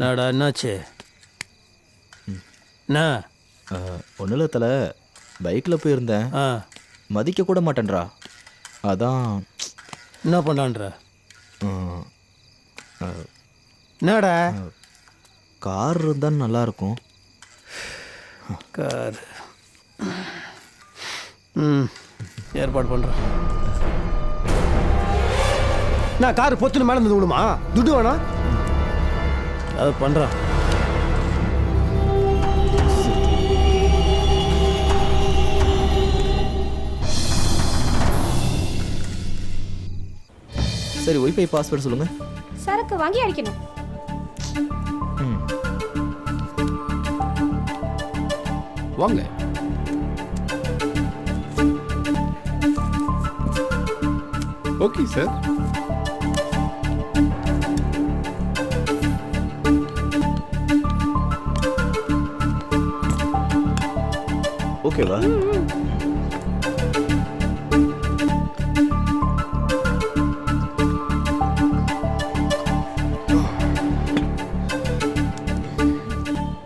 என்னடா என்னாச்சு? என்ன? ஒன்றும் இல்லை தலை, பைக்கில் போயிருந்தேன். மதிக்க கூட மாட்டேன்றா. அதான் என்ன பண்ணான்ற? என்னடா? கார் இருந்தால் நல்லாயிருக்கும். கார் ஏற்பாடு பண்ணுறேன். நான் கார் பொத்துன்னு மேலே இருந்து விடுமா? துட்டு வேணா? அது பண்ணுறேன். சரி, ஒய்ஃபை பாஸ்வேர்டு சொல்லுங்க. சரக்கு வாங்கி அடிக்கணும். வாங்க. Okay sir. ஓகேவா?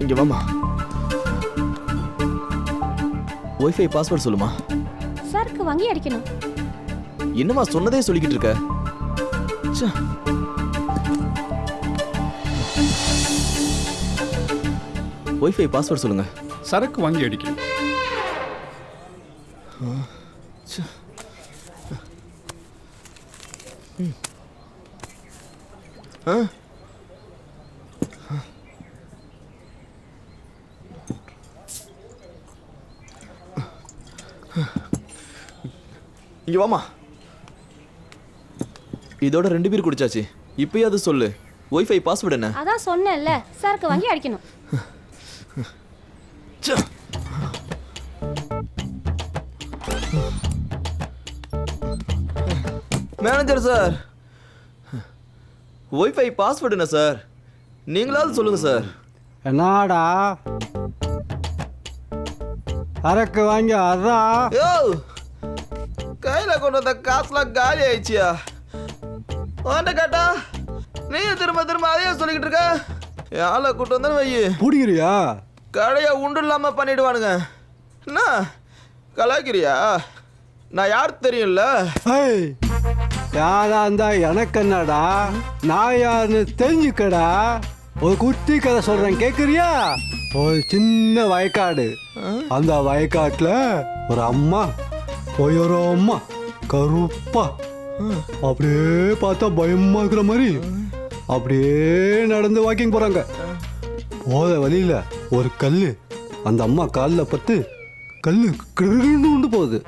இங்க வாமா. ஒய்ஃபை பாஸ்வேர்ட் சொல்லுமா. சரக்கு வாங்கி அடிக்கணும். என்னமா சொன்னதே சொல்லிக்கிட்டு இருக்க? ஒய்ஃபை பாஸ்வேர்ட் சொல்லுங்க. சரக்கு வாங்கி அடிக்கணும். இங்க வாமா. இதோட 2 பேர் குடிச்சாச்சு. இப்பயாவது சொல்லு, ஒய்ஃபை பாஸ்வேர்டு என்ன? அதான் சொன்னேன்ல, சரக்கு வாங்கி அடிக்கணும். மேனேஜர் சார், ஒய்ஃபை பாஸ்வேர்டு என்ன சார்? நீங்களாவது சொல்லுங்க சார். என்னடா சரக்கு வாங்கி அதான்? யோ, கையில கொண்டு வந்த காசுலாம் காலி ஆயிடுச்சியா? வாண்ட கேட்டா நீ திரும்ப திரும்ப அதையே சொல்லிக்கிட்டு இருக்க. ஆளை கூட்டு வந்தானு வை, பிடிக்கிறியா? கடையை உண்டு இல்லாம பண்ணிடுவானுங்க. என்ன கலாய்க்கிறியா? நான் யார் தெரியும்ல? யாரா இருந்தா எனக்கு என்னடா? நான் யாருன்னு தெரிஞ்சுக்கடா. ஒரு குட்டி கதை சொல்றேன், கேக்குறியா? ஒரு சின்ன வயக்காடு. அந்த வயக்காட்டுல ஒரு அம்மா, ஒரு அம்மா கருப்பா, அப்படியே பார்த்தா பயமா இருக்கிற மாதிரி அப்படியே நடந்து வாக்கிங் போறாங்க. போத வழியில ஒரு கல்லு அந்த அம்மா காலில் பட்டு கல்லு கிடுகிடுன்னு உண்டு போகுது.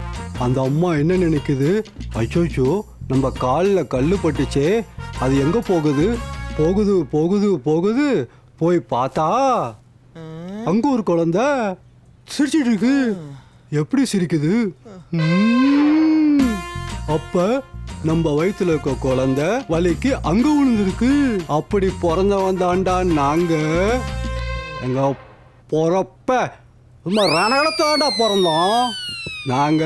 அந்த அம்மா என்ன நினைக்குது, அச்சோச்சோ நம்ம காலில் கல்லு பட்டுச்சே, அது எங்க போகுது? போகுது போகுது போகுது. போய் பார்த்தா அங்க ஒரு குழந்தை சிரிச்சிட்டு இருக்கு. எப்படி சிரிக்குது? அப்ப நம்ம வயிற்றுல இருக்க குழந்தை வலிக்கு அங்க விழுந்திருக்கு. அப்படி பிறந்தவன் தாண்டா நாங்க. எங்க பொறப்ப சும்மா ரணகலத்தாண்டா பிறந்தோம். நாங்க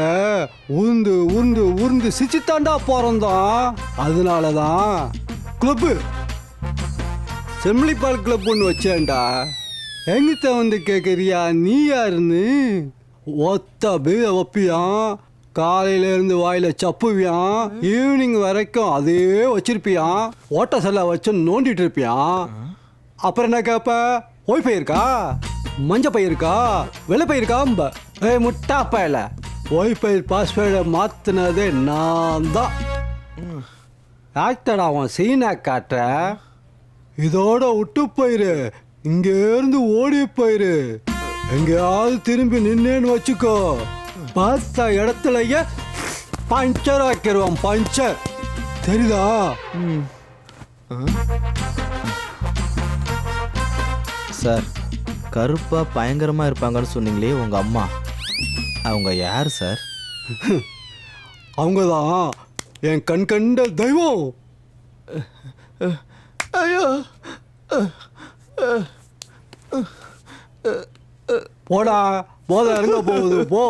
உருந்து உருந்து உருந்து சிச்சித்தாண்டா பிறந்தோம். அதனாலதான் கிளப்பு செம்மிலிப்பால் கிளப்புன்னு வச்சேன்டா. எங்கிட்ட வந்து கேட்குறியா நீ யாருன்னு? ஒத்த பீரை வைப்பியான், காலையில இருந்து வாயில சப்புவியான், ஈவினிங் வரைக்கும் அதே வச்சிருப்பியான், ஓட்ட செல்ல வச்சு நோண்டிட்டு இருப்பியான். அப்புறம் என்ன கேட்ப? ஒய்ஃபை இருக்கா, மஞ்ச பை இருக்கா, வெள்ளை பை இருக்கா? முட்டா பையில ஒய்ஃபை பாஸ்வேர்டை மாத்தினதே நான் தான். ஆக்டடா அவன் சீனா காட்ட. இதோட விட்டு போயிரு, இங்கேருந்து ஓடி போயிரு. எங்கேயாவது திரும்பி நின்னேன்னு வச்சுக்கோ, பார்த்த இடத்துலயே பஞ்சர் ஆக்கிடுவான். பஞ்சர் தெரியுதா? சார், கருப்பா பயங்கரமா இருப்பாங்கன்னு சொன்னீங்களே உங்க அம்மா, அவங்க யார் சார்? அவங்க தான் என் கண் கண்ட தெய்வம். ஐயோ, போடா, போத இறங்க போகுது, போ.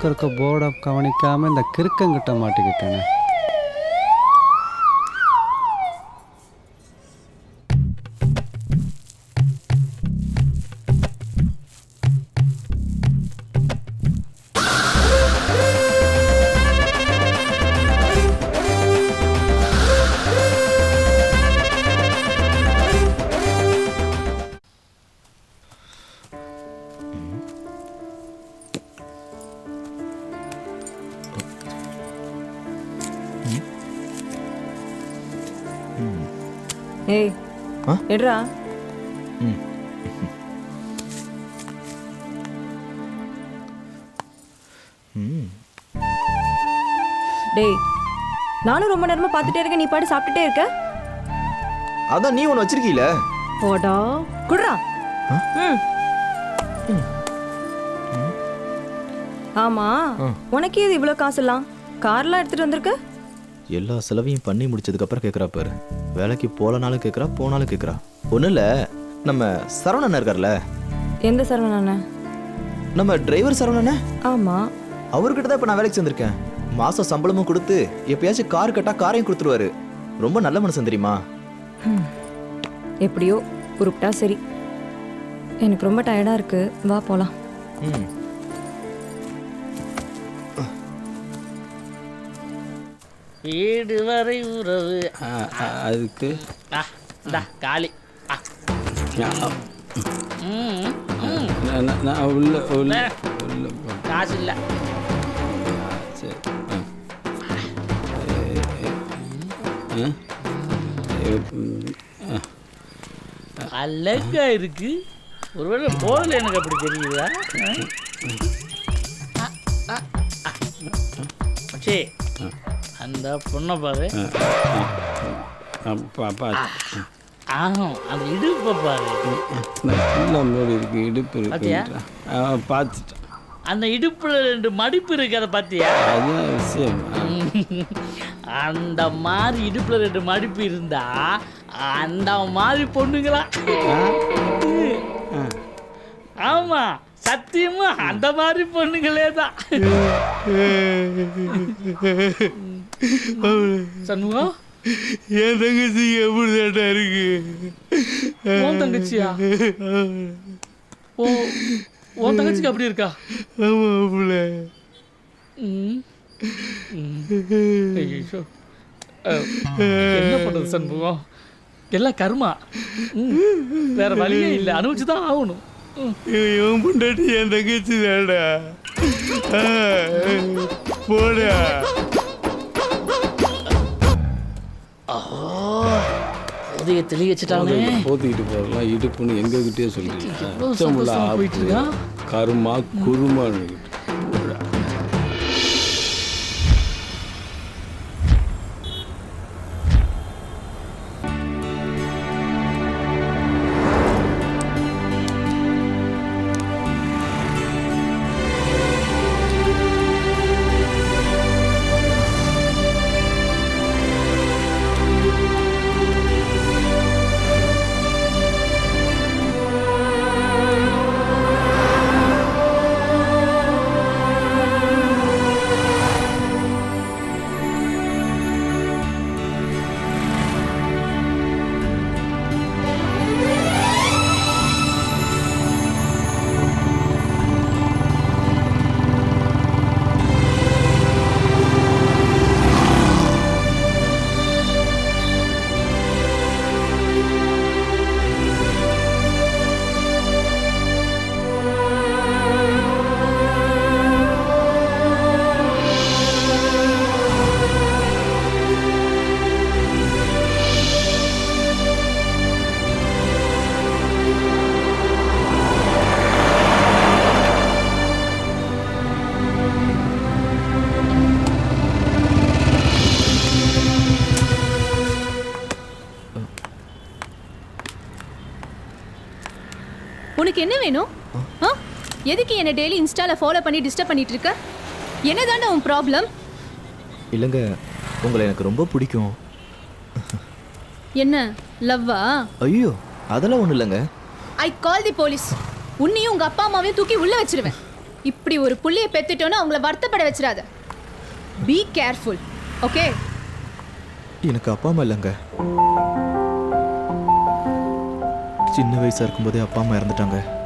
முன்னுக்கு இருக்க போர்டை கவனிக்காமல் இந்த கிறுக்கங்கிட்ட மாட்டிக்கிட்டேனே. ஏய் எடுறா. டேய் நானும் ரொம்ப நேரமா பார்த்துட்டே இருக்கேன், நீ பாட்டு சாப்பிட்டுட்டே இருக்க. அதான் நீ ஒன்று வச்சிருக்கீல. போடா குடுறா. ஆமா உனக்கு இது இவ்வளோ காசுலாம்? கார்லாம் எடுத்துட்டு வந்திருக்க? எல்லா செலவையும் பண்ணி முடிச்சதுக்கு அப்புறம் கேட்குறா பாரு. வேலைக்கு போலனாலும் கேட்குறா, போனாலும் கேட்குறா. ஒன்றும் இல்லை, நம்ம சரவணன் இருக்கார்ல. எந்த சரவணண்ண? நம்ம டிரைவர் சரவணண்ண. ஆமா, அவர்கிட்ட தான் இப்போ நான் வேலைக்கு சேர்ந்திருக்கேன். மாதம் சம்பளமும் கொடுத்து எப்பயாச்சும் கார் கேட்டால் காரையும் கொடுத்துருவாரு. ரொம்ப நல்ல மனுஷன் தெரியுமா? எப்படியோ உருப்பிட்டா சரி. எனக்கு ரொம்ப டயர்டா இருக்கு, வா போலாம். வீடு வரை உறவு அதுக்கு காலி. நான் உள்ள உள்ள காசு இல்லை. சரி. அழகா இருக்கு. ஒருவேளை போதில் எனக்கு அப்படி தெரியுதா? மச்சி அந்த பொண்ணை பாரு. ஆகும் அந்த இடுப்பை பாரு. இருக்கு, இடுப்பு இருக்கு. பார்த்துட்டேன். அந்த இடுப்புல 2 மடிப்பு இருக்கு, அதை பார்த்தியா? அதுதான் விஷயம். அந்த மாதிரி இடுப்புல 2 மடிப்பு இருந்தா அந்த மாதிரி பொண்ணுங்களா? ஆமா சத்தியமா அந்த மாதிரி பொண்ணுங்களே தான். சண்முகம் என் தங்கச்சி எப்படி தாட்டா இருக்கு? உன் தங்கச்சியா? உன் தங்கச்சிக்கு அப்படி இருக்கா? ஆமா புள்ள. என்ன பண்றது சண்முகம், எல்லாம் கர்மா. வேற வழியே இல்லை, அனுபவிச்சுதான் ஆகணும். என் பொண்டாட்டி என் தங்கச்சி தாடா. போடா. உதய தெளி வச்சுட்டாங்க. போத்திக்கிட்டு போகலாம், இடுப்புன்னு எங்ககிட்டயே சொல்லிட்டு கருமா குருமான்னு. உனக்கு என்ன வேணும்? எதுக்கு என்ன டெய்லி இன்ஸ்டால ஃபாலோ பண்ணி டிஸ்டர்ப் பண்ணிட்டு இருக்க? என்னதானே உன் ப்ராப்ளம்? இல்லைங்க, உங்களை எனக்கு ரொம்ப பிடிக்கும். என்ன லவ்வா? ஐயோ அதெல்லாம் ஒன்றும் இல்லைங்க. ஐ கால் தி போலீஸ். உன்னையும் உங்க அப்பா அம்மாவையும் தூக்கி உள்ள வச்சிருவேன். இப்படி ஒரு புள்ளைய பெத்துட்டோன்னு அவங்கள வருத்தப்பட வச்சிடாத. Be careful. ஓகே? எனக்கு அப்பா அம்மா இல்லைங்க. சின்ன வயசா இருக்கும்போதே அப்பா அம்மா இறந்துட்டாங்க.